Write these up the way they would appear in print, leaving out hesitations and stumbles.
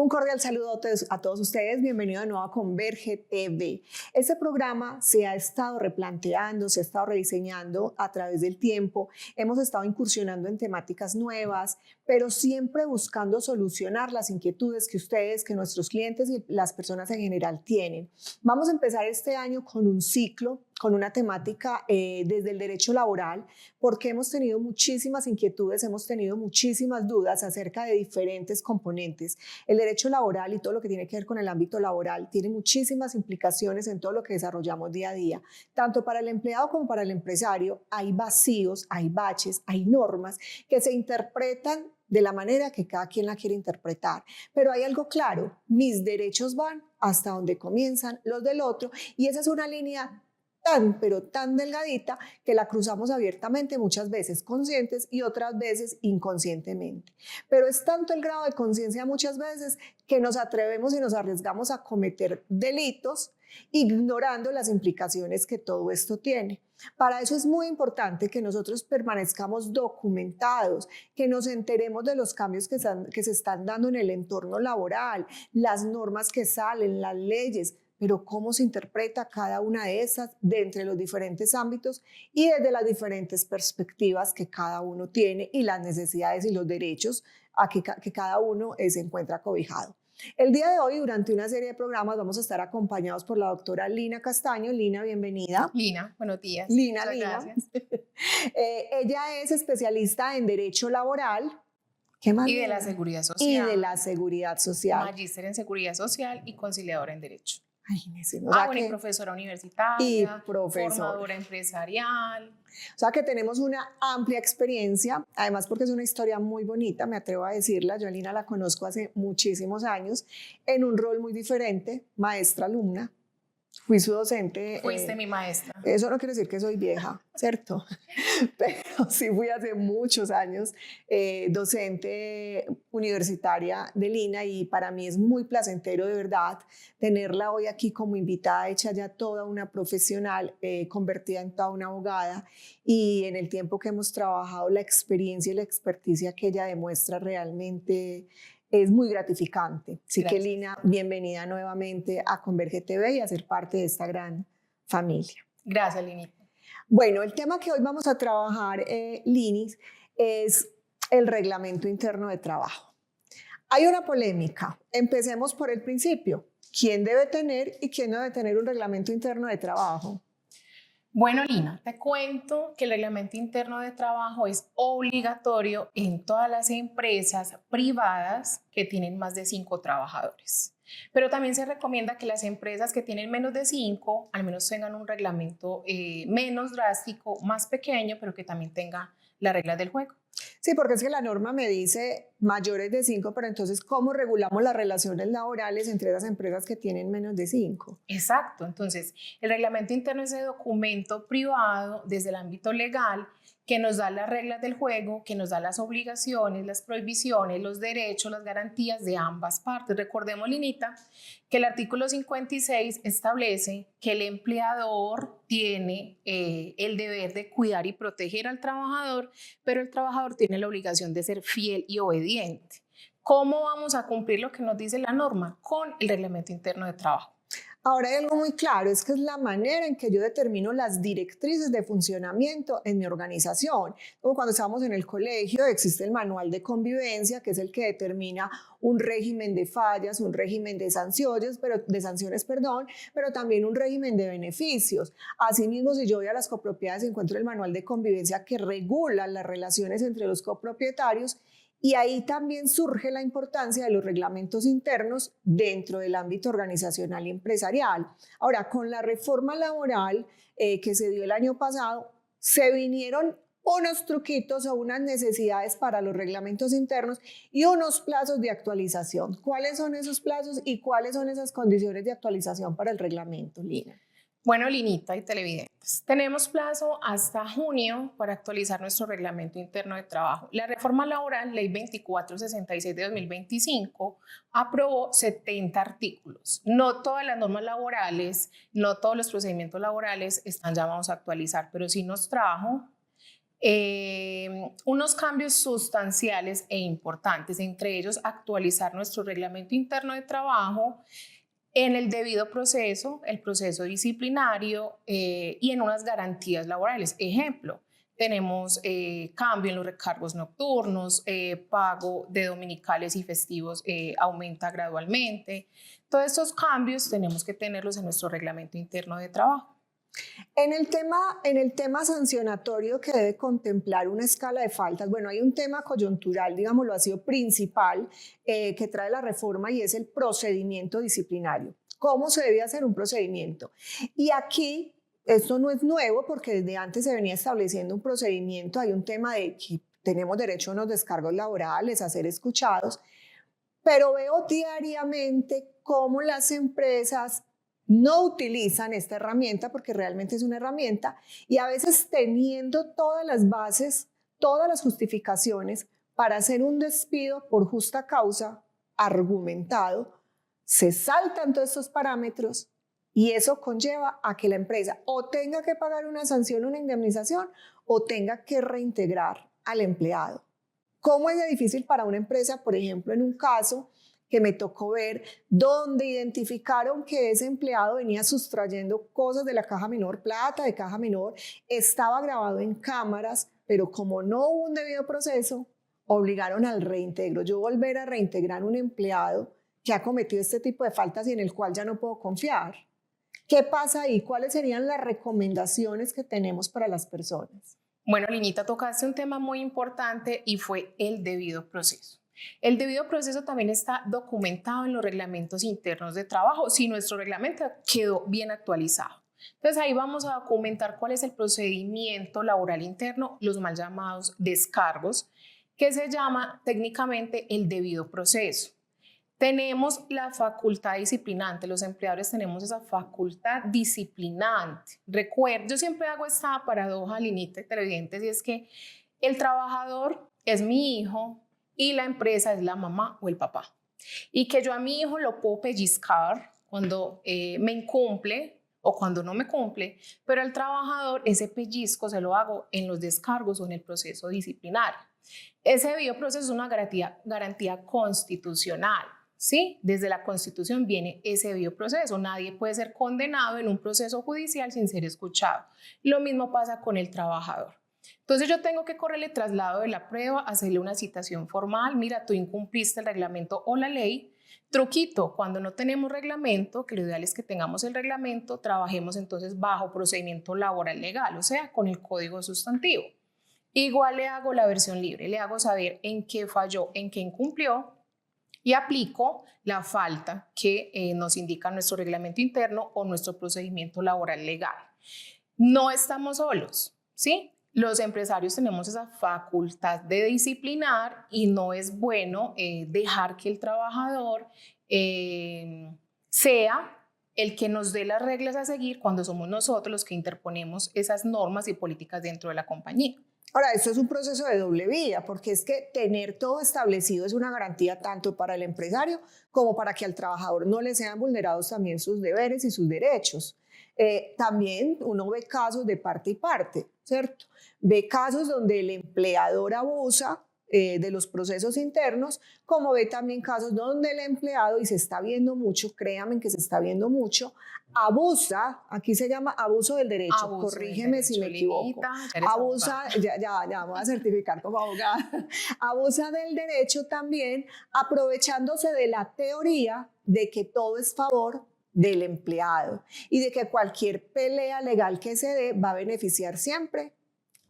Un cordial saludo a todos ustedes, bienvenido de nuevo a Converge TV. Este programa se ha estado replanteando, se ha estado rediseñando a través del tiempo, hemos estado incursionando en temáticas nuevas, pero siempre buscando solucionar las inquietudes que ustedes, que nuestros clientes y las personas en general tienen. Vamos a empezar este año con un ciclo, con una temática desde el derecho laboral, porque hemos tenido muchísimas inquietudes, hemos tenido muchísimas dudas acerca de diferentes componentes. El derecho laboral y todo lo que tiene que ver con el ámbito laboral tiene muchísimas implicaciones en todo lo que desarrollamos día a día. Tanto para el empleado como para el empresario hay vacíos, hay baches, hay normas que se interpretan de la manera que cada quien la quiere interpretar. Pero hay algo claro, mis derechos van hasta donde comienzan los del otro y esa es una línea pero tan delgadita que la cruzamos abiertamente, muchas veces conscientes y otras veces inconscientemente. Pero es tanto el grado de conciencia muchas veces que nos atrevemos y nos arriesgamos a cometer delitos ignorando las implicaciones que todo esto tiene. Para eso es muy importante que nosotros permanezcamos documentados, que nos enteremos de los cambios que se están dando en el entorno laboral, las normas que salen, las leyes, pero cómo se interpreta cada una de esas de entre los diferentes ámbitos y desde las diferentes perspectivas que cada uno tiene y las necesidades y los derechos a que cada uno se encuentra cobijado. El día de hoy, durante una serie de programas, vamos a estar acompañados por la doctora Lina Castaño. Lina, bienvenida. Lina, buenos días. Lina. Gracias. Ella es especialista en Derecho Laboral. ¿Qué más? Y de la Seguridad Social. Y de la Seguridad Social. Magíster en Seguridad Social y conciliadora en Derecho. Ay, bueno, y profesora universitaria, formadora empresarial. O sea que tenemos una amplia experiencia, además porque es una historia muy bonita, me atrevo a decirla. Yo a Lina la conozco hace muchísimos años, en un rol muy diferente, maestra-alumna. Fui su docente. Fuiste mi maestra. Eso no quiere decir que soy vieja, ¿cierto? Pero sí fui hace muchos años docente universitaria de Lina y para mí es muy placentero de verdad tenerla hoy aquí como invitada, hecha ya toda una profesional, convertida en toda una abogada y en el tiempo que hemos trabajado la experiencia y la experticia que ella demuestra realmente es muy gratificante. Así que Lina, bienvenida nuevamente a Converge TV y a ser parte de esta gran familia. Gracias, Linita. Bueno, el tema que hoy vamos a trabajar, Linis, es el reglamento interno de trabajo. Hay una polémica. Empecemos por el principio. ¿Quién debe tener y quién no debe tener un reglamento interno de trabajo? Bueno, Lina, te cuento que el reglamento interno de trabajo es obligatorio en todas las empresas privadas que tienen más de 5 trabajadores. Pero también se recomienda que las empresas que tienen menos de 5 al menos tengan un reglamento menos drástico, más pequeño, pero que también tenga las reglas del juego. Sí, porque es que la norma me dice mayores de 5, pero entonces, ¿cómo regulamos las relaciones laborales entre las empresas que tienen menos de 5? Exacto, entonces el reglamento interno es ese documento privado desde el ámbito legal que nos da las reglas del juego, que nos da las obligaciones, las prohibiciones, los derechos, las garantías de ambas partes. Recordemos, Linita, que el artículo 56 establece que el empleador tiene el deber de cuidar y proteger al trabajador, pero el trabajador tiene la obligación de ser fiel y obediente. ¿Cómo vamos a cumplir lo que nos dice la norma? Con el reglamento interno de trabajo. Ahora hay algo muy claro, es que es la manera en que yo determino las directrices de funcionamiento en mi organización. Como cuando estábamos en el colegio, existe el manual de convivencia, que es el que determina un régimen de fallas, un régimen de sanciones, pero también un régimen de beneficios. Asimismo, si yo voy a las copropiedades, encuentro el manual de convivencia que regula las relaciones entre los copropietarios. Y ahí también surge la importancia de los reglamentos internos dentro del ámbito organizacional y empresarial. Ahora, con la reforma laboral que se dio el año pasado, se vinieron unos truquitos o unas necesidades para los reglamentos internos y unos plazos de actualización. ¿Cuáles son esos plazos y cuáles son esas condiciones de actualización para el reglamento, Lina? Bueno, Linita y televidentes, tenemos plazo hasta junio para actualizar nuestro reglamento interno de trabajo. La reforma laboral, ley 2466 de 2025, aprobó 70 artículos. No todas las normas laborales, no todos los procedimientos laborales están llamados a actualizar, pero sí nos trajo unos cambios sustanciales e importantes, entre ellos actualizar nuestro reglamento interno de trabajo en el debido proceso, el proceso disciplinario y en unas garantías laborales. Ejemplo, tenemos cambio en los recargos nocturnos, pago de dominicales y festivos aumenta gradualmente. Todos estos cambios tenemos que tenerlos en nuestro reglamento interno de trabajo. En el tema sancionatorio que debe contemplar una escala de faltas, bueno, hay un tema coyuntural, digámoslo así, o principal que trae la reforma y es el procedimiento disciplinario. ¿Cómo se debe hacer un procedimiento? Y aquí, esto no es nuevo porque desde antes se venía estableciendo un procedimiento, hay un tema de que tenemos derecho a unos descargos laborales, a ser escuchados, pero veo diariamente cómo las empresas no utilizan esta herramienta porque realmente es una herramienta y a veces teniendo todas las bases, todas las justificaciones para hacer un despido por justa causa argumentado, se saltan todos estos parámetros y eso conlleva a que la empresa o tenga que pagar una sanción, una indemnización o tenga que reintegrar al empleado. ¿Cómo es de difícil para una empresa, por ejemplo, en un caso que me tocó ver, donde identificaron que ese empleado venía sustrayendo cosas de la caja menor, plata de caja menor, estaba grabado en cámaras, pero como no hubo un debido proceso, obligaron al reintegro? Yo volver a reintegrar un empleado que ha cometido este tipo de faltas y en el cual ya no puedo confiar. ¿Qué pasa ahí? ¿Cuáles serían las recomendaciones que tenemos para las personas? Bueno, Linita, tocaste un tema muy importante y fue el debido proceso. El debido proceso también está documentado en los reglamentos internos de trabajo, si nuestro reglamento quedó bien actualizado. Entonces ahí vamos a documentar cuál es el procedimiento laboral interno, los mal llamados descargos, que se llama técnicamente el debido proceso. Tenemos la facultad disciplinante, los empleadores tenemos esa facultad disciplinante. Recuerdo, yo siempre hago esta paradoja, Linita, televidentes, y es que el trabajador es mi hijo, y la empresa es la mamá o el papá. Y que yo a mi hijo lo puedo pellizcar cuando me incumple o cuando no me cumple, pero al trabajador ese pellizco se lo hago en los descargos o en el proceso disciplinario. Ese debido proceso es una garantía constitucional, ¿sí? Desde la Constitución viene ese debido proceso. Nadie puede ser condenado en un proceso judicial sin ser escuchado. Lo mismo pasa con el trabajador. Entonces yo tengo que correrle traslado de la prueba, hacerle una citación formal, mira, tú incumpliste el reglamento o la ley. Truquito, cuando no tenemos reglamento, que lo ideal es que tengamos el reglamento, trabajemos entonces bajo procedimiento laboral legal, o sea, con el código sustantivo. Igual le hago la versión libre, le hago saber en qué falló, en qué incumplió y aplico la falta que nos indica nuestro reglamento interno o nuestro procedimiento laboral legal. No estamos solos, ¿sí? Los empresarios tenemos esa facultad de disciplinar y no es bueno dejar que el trabajador sea el que nos dé las reglas a seguir cuando somos nosotros los que interponemos esas normas y políticas dentro de la compañía. Ahora, esto es un proceso de doble vía, porque es que tener todo establecido es una garantía tanto para el empresario como para que al trabajador no le sean vulnerados también sus deberes y sus derechos. También uno ve casos de parte y parte, ¿cierto? Ve casos donde el empleador abusa de los procesos internos, como ve también casos donde el empleado, y se está viendo mucho, créanme que se está viendo mucho, abusa, aquí se llama abuso del derecho, Abuso corrígeme del si me derecho, equivoco, Linita, abusa, ya voy a certificar como abogada, abusa del derecho también, aprovechándose de la teoría de que todo es favor del empleado y de que cualquier pelea legal que se dé va a beneficiar siempre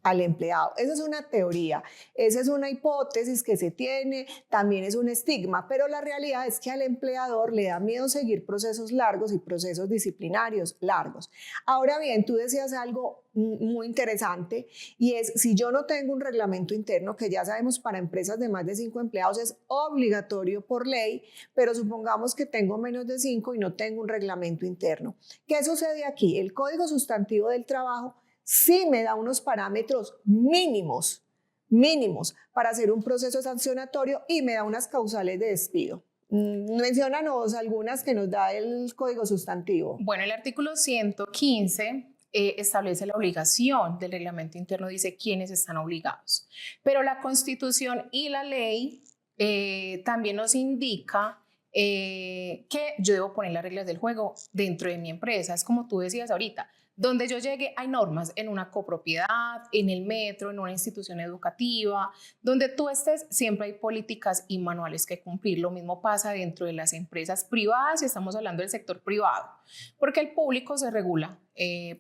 al empleado. Esa es una teoría, esa es una hipótesis que se tiene, también es un estigma, pero la realidad es que al empleador le da miedo seguir procesos largos y procesos disciplinarios largos. Ahora bien, tú decías algo muy interesante y es, si yo no tengo un reglamento interno, que ya sabemos para empresas de más de 5 empleados es obligatorio por ley, pero supongamos que tengo menos de 5 y no tengo un reglamento interno. ¿Qué sucede aquí? El Código Sustantivo del Trabajo sí me da unos parámetros mínimos para hacer un proceso sancionatorio y me da unas causales de despido. Menciónanos algunas que nos da el Código Sustantivo. Bueno, el artículo 115 establece la obligación del reglamento interno, dice quiénes están obligados. Pero la Constitución y la ley también nos indica que yo debo poner las reglas del juego dentro de mi empresa. Es como tú decías ahorita, donde yo llegue hay normas en una copropiedad, en el metro, en una institución educativa, donde tú estés, siempre hay políticas y manuales que cumplir. Lo mismo pasa dentro de las empresas privadas, y estamos hablando del sector privado, porque el público se regula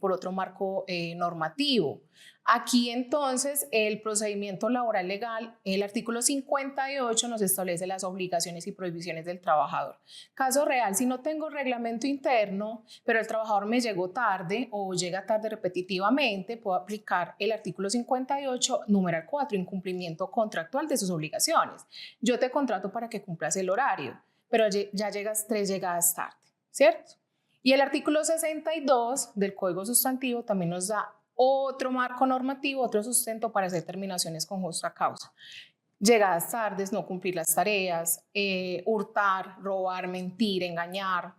por otro marco normativo. Aquí entonces el procedimiento laboral legal, el artículo 58 nos establece las obligaciones y prohibiciones del trabajador. Caso real, si no tengo reglamento interno, pero el trabajador me llegó tarde o llega tarde repetitivamente, puedo aplicar el artículo 58, numeral 4, incumplimiento contractual de sus obligaciones. Yo te contrato para que cumplas el horario, pero ya llegas 3 llegadas tarde, ¿cierto? Y el artículo 62 del Código Sustantivo también nos da otro marco normativo, otro sustento para hacer terminaciones con justa causa. Llegadas tardes, no cumplir las tareas, hurtar, robar, mentir, engañar,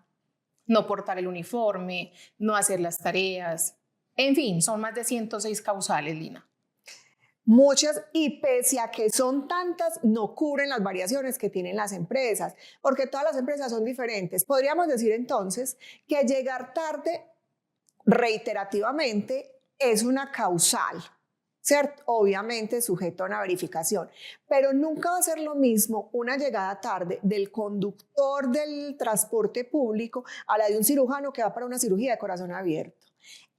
no portar el uniforme, no hacer las tareas. En fin, son más de 106 causales, Lina. Muchas, y pese a que son tantas, no cubren las variaciones que tienen las empresas, porque todas las empresas son diferentes. Podríamos decir entonces que llegar tarde reiterativamente es una causal, ¿cierto? Obviamente sujeto a una verificación, pero nunca va a ser lo mismo una llegada tarde del conductor del transporte público a la de un cirujano que va para una cirugía de corazón abierto.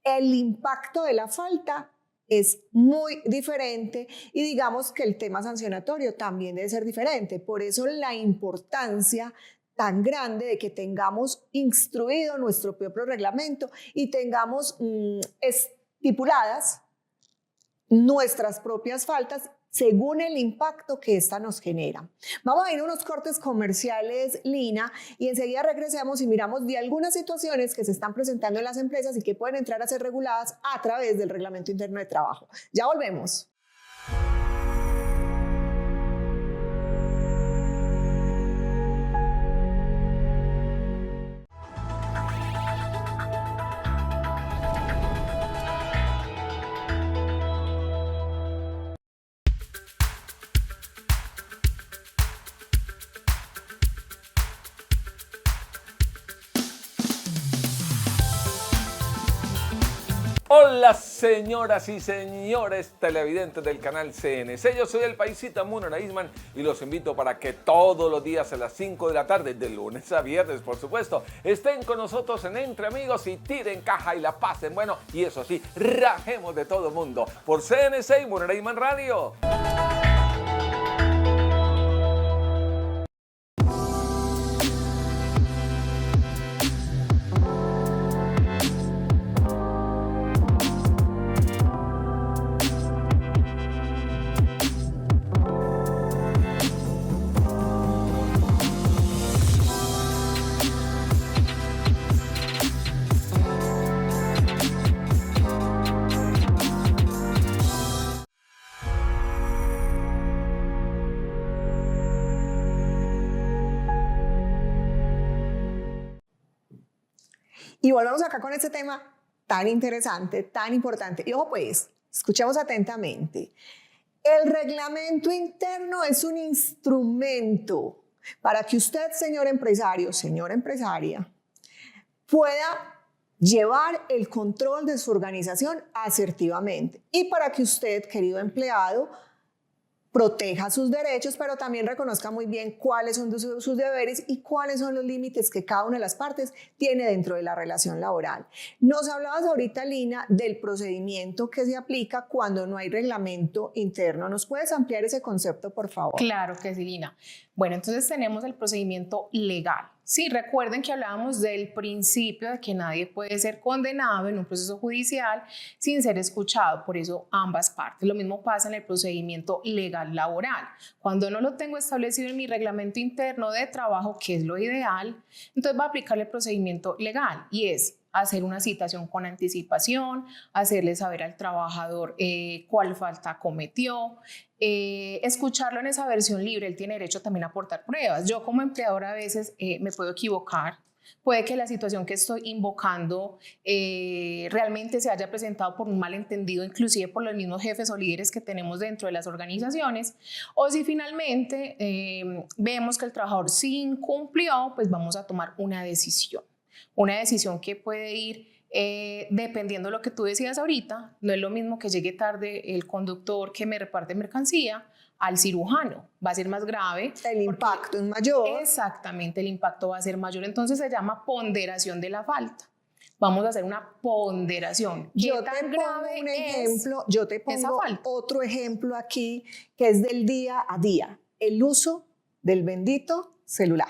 El impacto de la falta es muy diferente y digamos que el tema sancionatorio también debe ser diferente. Por eso la importancia tan grande de que tengamos instruido nuestro propio reglamento y tengamos estipuladas nuestras propias faltas según el impacto que ésta nos genera. Vamos a ir a unos cortes comerciales, Lina, y enseguida regresamos y miramos de algunas situaciones que se están presentando en las empresas y que pueden entrar a ser reguladas a través del Reglamento Interno de Trabajo. Ya volvemos. Hola señoras y señores televidentes del canal CNC, yo soy el paisita Munera Isman y los invito para que todos los días a las 5 de la tarde, de lunes a viernes por supuesto, estén con nosotros en Entre Amigos y tiren caja y la pasen bueno, y eso sí, rajemos de todo mundo por CNC y Munera Isman Radio. Y volvemos acá con este tema tan interesante, tan importante. Y ojo pues, escuchemos atentamente. El reglamento interno es un instrumento para que usted, señor empresario, señora empresaria, pueda llevar el control de su organización asertivamente. Y para que usted, querido empleado, proteja sus derechos, pero también reconozca muy bien cuáles son sus deberes y cuáles son los límites que cada una de las partes tiene dentro de la relación laboral. Nos hablabas ahorita, Lina, del procedimiento que se aplica cuando no hay reglamento interno. ¿Nos puedes ampliar ese concepto, por favor? Claro que sí, Lina. Bueno, entonces tenemos el procedimiento legal. Sí, recuerden que hablábamos del principio de que nadie puede ser condenado en un proceso judicial sin ser escuchado, por eso ambas partes. Lo mismo pasa en el procedimiento legal laboral. Cuando no lo tengo establecido en mi reglamento interno de trabajo, que es lo ideal, entonces va a aplicar el procedimiento legal y es hacer una citación con anticipación, hacerle saber al trabajador cuál falta cometió, escucharlo en esa versión libre. Él tiene derecho también a aportar pruebas. Yo como empleador a veces me puedo equivocar, Puede que la situación que estoy invocando realmente se haya presentado por un malentendido, inclusive por los mismos jefes o líderes que tenemos dentro de las organizaciones, o si finalmente vemos que el trabajador sí incumplió, pues vamos a tomar una decisión que puede ir dependiendo de lo que tú decías ahorita. No es lo mismo que llegue tarde el conductor que me reparte mercancía al cirujano, va a ser más grave. El impacto es mayor. Exactamente, el impacto va a ser mayor. Entonces se llama ponderación de la falta. Vamos a hacer una ponderación. Yo te pongo otro ejemplo aquí que es del día a día, el uso del bendito celular.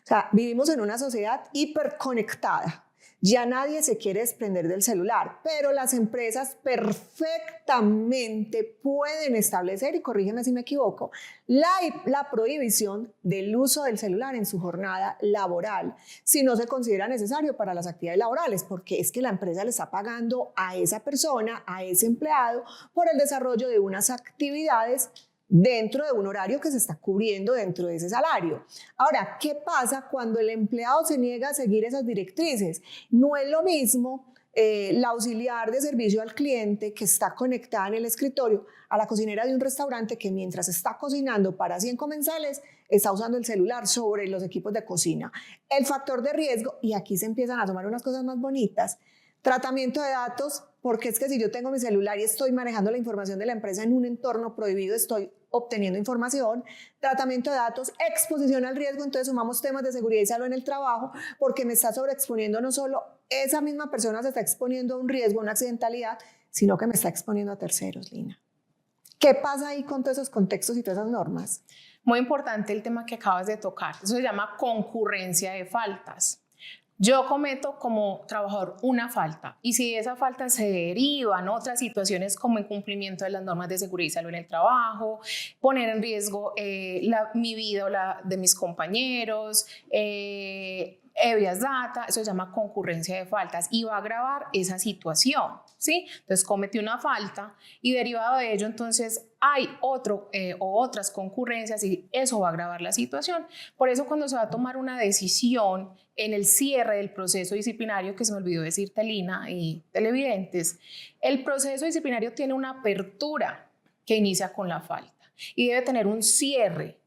O sea, vivimos en una sociedad hiperconectada. Ya nadie se quiere desprender del celular, pero las empresas perfectamente pueden establecer, y corrígeme si me equivoco, la prohibición del uso del celular en su jornada laboral, si no se considera necesario para las actividades laborales, porque es que la empresa le está pagando a esa persona, a ese empleado, por el desarrollo de unas actividades dentro de un horario que se está cubriendo dentro de ese salario. Ahora, ¿qué pasa cuando el empleado se niega a seguir esas directrices? No es lo mismo la auxiliar de servicio al cliente que está conectada en el escritorio a la cocinera de un restaurante que mientras está cocinando para 100 comensales está usando el celular sobre los equipos de cocina. El factor de riesgo, y aquí se empiezan a tomar unas cosas más bonitas, tratamiento de datos, porque es que si yo tengo mi celular y estoy manejando la información de la empresa en un entorno prohibido, estoy obteniendo información, tratamiento de datos, exposición al riesgo, entonces sumamos temas de seguridad y salud en el trabajo, porque me está sobreexponiendo, no solo esa misma persona se está exponiendo a un riesgo, a una accidentalidad, sino que me está exponiendo a terceros, Lina. ¿Qué pasa ahí con todos esos contextos y todas esas normas? Muy importante el tema que acabas de tocar, eso se llama concurrencia de faltas. Yo cometo como trabajador una falta y si esa falta se deriva en otras situaciones como incumplimiento de las normas de seguridad y salud en el trabajo, poner en riesgo mi vida o la de mis compañeros, habeas data, eso se llama concurrencia de faltas y va a agravar esa situación, ¿sí? Entonces cometí una falta y derivado de ello entonces hay otras concurrencias y eso va a agravar la situación. Por eso cuando se va a tomar una decisión en el cierre del proceso disciplinario, que se me olvidó decirte, Lina y televidentes, el proceso disciplinario tiene una apertura que inicia con la falta y debe tener un cierre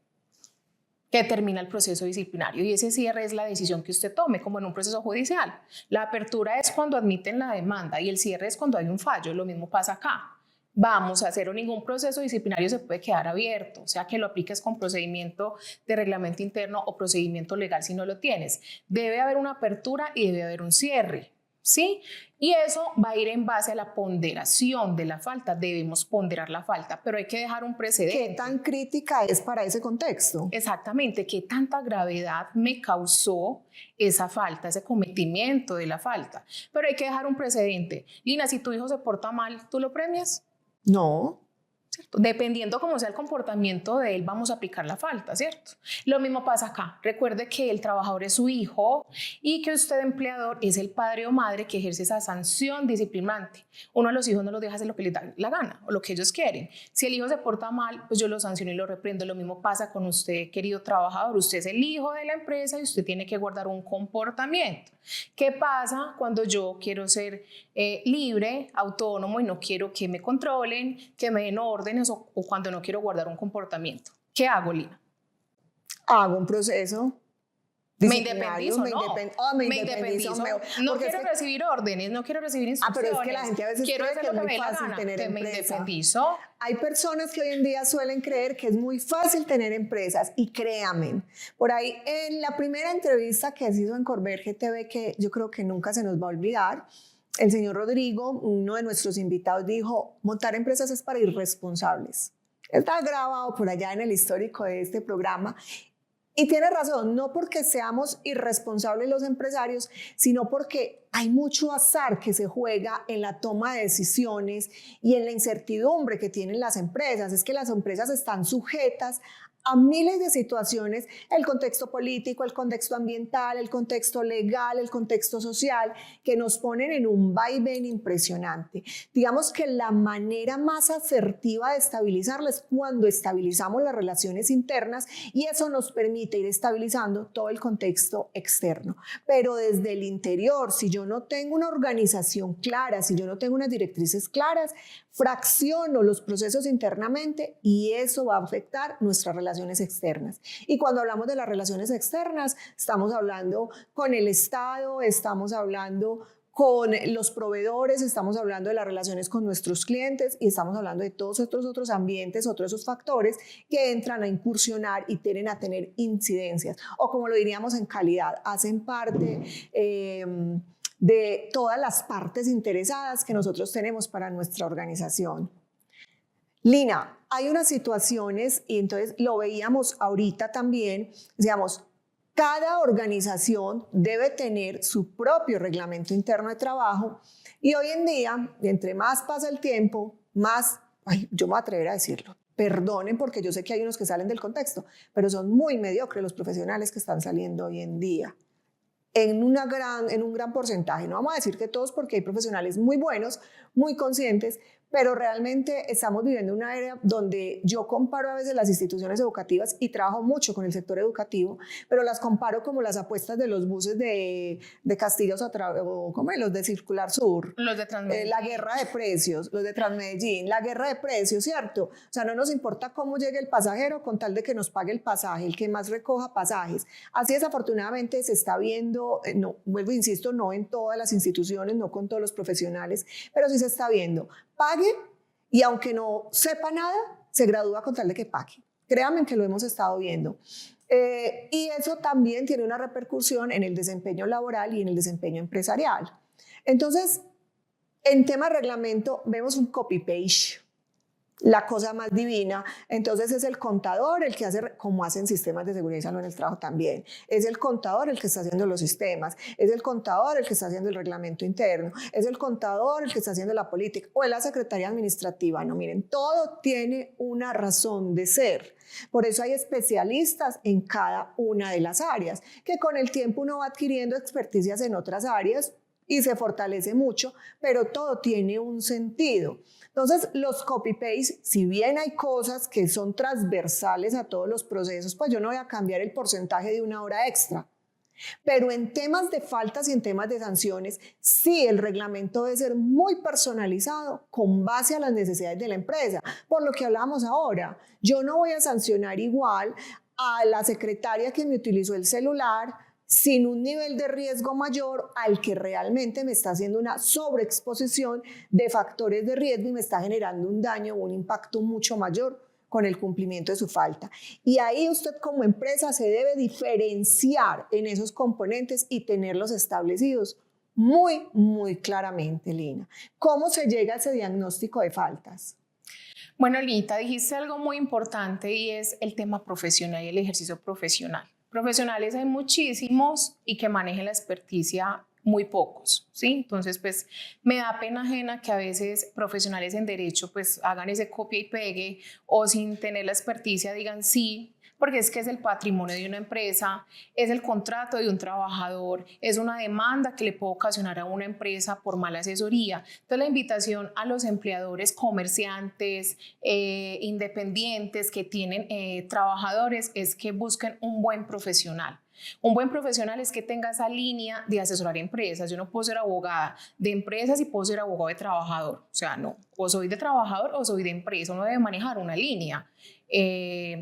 que termina el proceso disciplinario y ese cierre es la decisión que usted tome, como en un proceso judicial. La apertura es cuando admiten la demanda y el cierre es cuando hay un fallo. Lo mismo pasa acá. Vamos a hacer o ningún proceso disciplinario se puede quedar abierto, o sea que lo apliques con procedimiento de reglamento interno o procedimiento legal si no lo tienes. Debe haber una apertura y debe haber un cierre, ¿sí? Y eso va a ir en base a la ponderación de la falta. Debemos ponderar la falta, pero hay que dejar un precedente. ¿Qué tan crítica es para ese contexto? Exactamente, ¿qué tanta gravedad me causó esa falta, ese cometimiento de la falta? Pero hay que dejar un precedente. Lina, si tu hijo se porta mal, ¿tú lo premias? No. ¿Cierto? Dependiendo cómo sea el comportamiento de él, vamos a aplicar la falta, ¿cierto? Lo mismo pasa acá. Recuerde que el trabajador es su hijo y que usted, empleador, es el padre o madre que ejerce esa sanción disciplinante. Uno a los hijos no los deja hacer lo que les da la gana o lo que ellos quieren. Si el hijo se porta mal, pues yo lo sanciono y lo reprendo. Lo mismo pasa con usted, querido trabajador. Usted es el hijo de la empresa y usted tiene que guardar un comportamiento. ¿Qué pasa cuando yo quiero ser libre, autónomo y no quiero que me controlen, que me den órdenes o cuando no quiero guardar un comportamiento? ¿Qué hago, Lina? Hago un proceso. Me independizo, no quiero recibir órdenes, no quiero recibir instrucciones. Pero es que la gente a veces cree que es muy fácil tener empresa. Me independizo. Hay personas que hoy en día suelen creer que es muy fácil tener empresas y créanme, por ahí en la primera entrevista que se hizo en Converge TV, que yo creo que nunca se nos va a olvidar, el señor Rodrigo, uno de nuestros invitados, dijo, montar empresas es para irresponsables. Está grabado por allá en el histórico de este programa. Y tiene razón, no porque seamos irresponsables los empresarios, sino porque hay mucho azar que se juega en la toma de decisiones y en la incertidumbre que tienen las empresas. Es que las empresas están sujetas a miles de situaciones, el contexto político, el contexto ambiental, el contexto legal, el contexto social, que nos ponen en un vaivén impresionante. Digamos que la manera más asertiva de estabilizarla es cuando estabilizamos las relaciones internas y eso nos permite ir estabilizando todo el contexto externo. Pero desde el interior, si yo no tengo una organización clara, si yo no tengo unas directrices claras, fracciono los procesos internamente y eso va a afectar nuestras relaciones externas. Y cuando hablamos de las relaciones externas, estamos hablando con el Estado, estamos hablando con los proveedores, estamos hablando de las relaciones con nuestros clientes y estamos hablando de todos estos otros ambientes, otros esos factores que entran a incursionar y tienen a tener incidencias, o como lo diríamos en calidad, hacen parte de todas las partes interesadas que nosotros tenemos para nuestra organización. Lina, hay unas situaciones, y entonces lo veíamos ahorita también, digamos, cada organización debe tener su propio reglamento interno de trabajo y hoy en día, entre más pasa el tiempo, más, yo me voy a atrever a decirlo, perdonen porque yo sé que hay unos que salen del contexto, pero son muy mediocres los profesionales que están saliendo hoy en día. En un gran porcentaje, no vamos a decir que todos porque hay profesionales muy buenos, muy conscientes, pero realmente estamos viviendo una era donde yo comparo a veces las instituciones educativas y trabajo mucho con el sector educativo, pero las comparo como las apuestas de los buses de Castillos o como los de Circular Sur, los de Transmedellín, la guerra de precios, los de Transmedellín, la guerra de precios, ¿cierto? O sea, no nos importa cómo llegue el pasajero con tal de que nos pague el pasaje, el que más recoja pasajes. Así desafortunadamente se está viendo, no, vuelvo, insisto, no en todas las instituciones, no con todos los profesionales, pero sí se está viendo. Pague y aunque no sepa nada, se gradúa con tal de que pague. Créanme que lo hemos estado viendo. Y eso también tiene una repercusión en el desempeño laboral y en el desempeño empresarial. Entonces, en tema de reglamento, vemos un copy-paste, la cosa más divina. Entonces es el contador el que hace, como hacen sistemas de seguridad y salud en el trabajo también, es el contador el que está haciendo los sistemas, es el contador el que está haciendo el reglamento interno, es el contador el que está haciendo la política, o es la secretaría administrativa. No, miren, todo tiene una razón de ser. Por eso hay especialistas en cada una de las áreas, que con el tiempo uno va adquiriendo experticias en otras áreas y se fortalece mucho, pero todo tiene un sentido. Entonces, los copy-paste, si bien hay cosas que son transversales a todos los procesos, pues yo no voy a cambiar el porcentaje de una hora extra. Pero en temas de faltas y en temas de sanciones, sí, el reglamento debe ser muy personalizado con base a las necesidades de la empresa. Por lo que hablábamos ahora, yo no voy a sancionar igual a la secretaria que me utilizó el celular sin un nivel de riesgo mayor al que realmente me está haciendo una sobreexposición de factores de riesgo y me está generando un daño o un impacto mucho mayor con el cumplimiento de su falta. Y ahí usted como empresa se debe diferenciar en esos componentes y tenerlos establecidos muy, muy claramente, Lina. ¿Cómo se llega a ese diagnóstico de faltas? Bueno, Linita, dijiste algo muy importante y es el tema profesional y el ejercicio profesional. Profesionales hay muchísimos y que manejen la experticia muy pocos, ¿sí? Entonces, pues, me da pena ajena que a veces profesionales en derecho, pues, hagan ese copia y pegue o sin tener la experticia digan sí, porque es que es el patrimonio de una empresa, es el contrato de un trabajador, es una demanda que le puede ocasionar a una empresa por mala asesoría. Entonces, la invitación a los empleadores, comerciantes, independientes que tienen trabajadores es que busquen un buen profesional. Un buen profesional es que tenga esa línea de asesorar empresas. Yo no puedo ser abogada de empresas y puedo ser abogado de trabajador. O sea, no, o soy de trabajador o soy de empresa. Uno debe manejar una línea,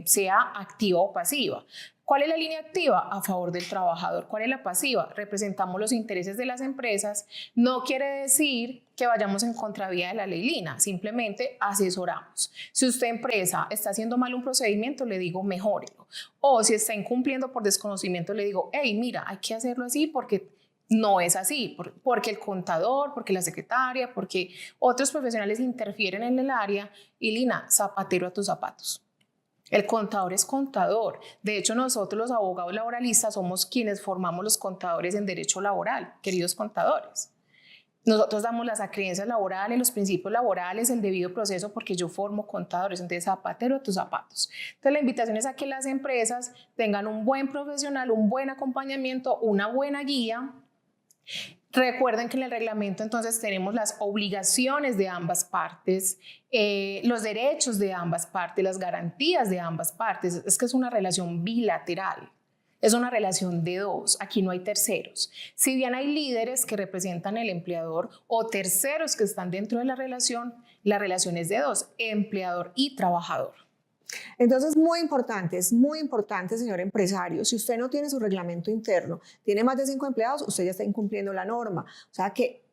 sea activa o pasiva. ¿Cuál es la línea activa? A favor del trabajador. ¿Cuál es la pasiva? Representamos los intereses de las empresas. No quiere decir que vayamos en contravía de la ley Lina, simplemente asesoramos. Si usted, empresa, está haciendo mal un procedimiento, le digo mejórelo. O si está incumpliendo por desconocimiento, le digo, hey, mira, hay que hacerlo así porque no es así, porque el contador, porque la secretaria, porque otros profesionales interfieren en el área y Lina, zapatero a tus zapatos. El contador es contador. De hecho, nosotros los abogados laboralistas somos quienes formamos los contadores en derecho laboral, queridos contadores. Nosotros damos las acreencias laborales, los principios laborales, el debido proceso, porque yo formo contadores, entonces zapatero a tus zapatos. Entonces la invitación es a que las empresas tengan un buen profesional, un buen acompañamiento, una buena guía. Recuerden que en el reglamento entonces tenemos las obligaciones de ambas partes, los derechos de ambas partes, las garantías de ambas partes. Es que es una relación bilateral. Es una relación de dos, aquí no hay terceros. Si bien hay líderes que representan al empleador o terceros que están dentro de la relación es de dos, empleador y trabajador. Entonces, es muy importante, señor empresario, si usted no tiene su reglamento interno, tiene más de 5 empleados, usted ya está incumpliendo la norma. O sea que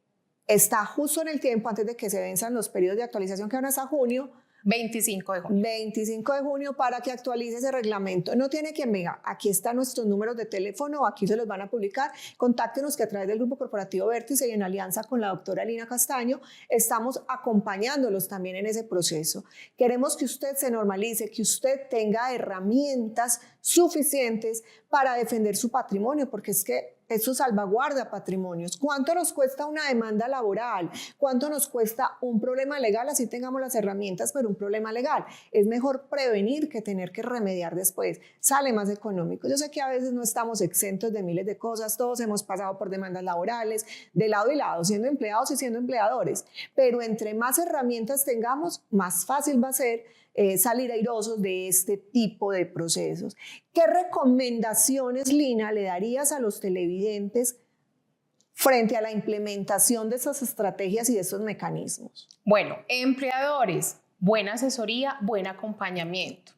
está justo en el tiempo antes de que se venzan los periodos de actualización que van hasta junio. 25 de junio. 25 de junio para que actualice ese reglamento. No tiene quien venga, aquí están nuestros números de teléfono, aquí se los van a publicar. Contáctenos que a través del Grupo Corporativo Vértice y en alianza con la doctora Lina Castaño estamos acompañándolos también en ese proceso. Queremos que usted se normalice, que usted tenga herramientas suficientes para defender su patrimonio, porque es que eso salvaguarda patrimonios. ¿Cuánto nos cuesta una demanda laboral? ¿Cuánto nos cuesta un problema legal? Así tengamos las herramientas, pero un problema legal. Es mejor prevenir que tener que remediar después. Sale más económico. Yo sé que a veces no estamos exentos de miles de cosas. Todos hemos pasado por demandas laborales, de lado y lado, siendo empleados y siendo empleadores. Pero entre más herramientas tengamos, más fácil va a ser salir airosos de este tipo de procesos. ¿Qué recomendaciones, Lina, le darías a los televidentes frente a la implementación de estas estrategias y de estos mecanismos? Bueno, empleadores, buena asesoría, buen acompañamiento.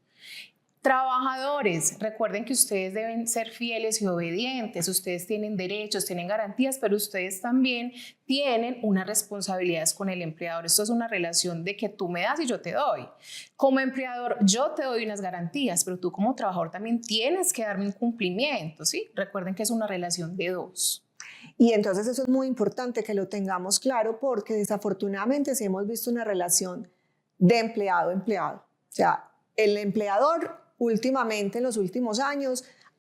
Trabajadores, recuerden que ustedes deben ser fieles y obedientes, ustedes tienen derechos, tienen garantías, pero ustedes también tienen unas responsabilidades con el empleador. Esto es una relación de que tú me das y yo te doy. Como empleador, yo te doy unas garantías, pero tú como trabajador también tienes que darme un cumplimiento, ¿sí? Recuerden que es una relación de dos. Y entonces eso es muy importante que lo tengamos claro, porque desafortunadamente sí hemos visto una relación de empleado-empleado. O sea, el empleador últimamente, en los últimos años,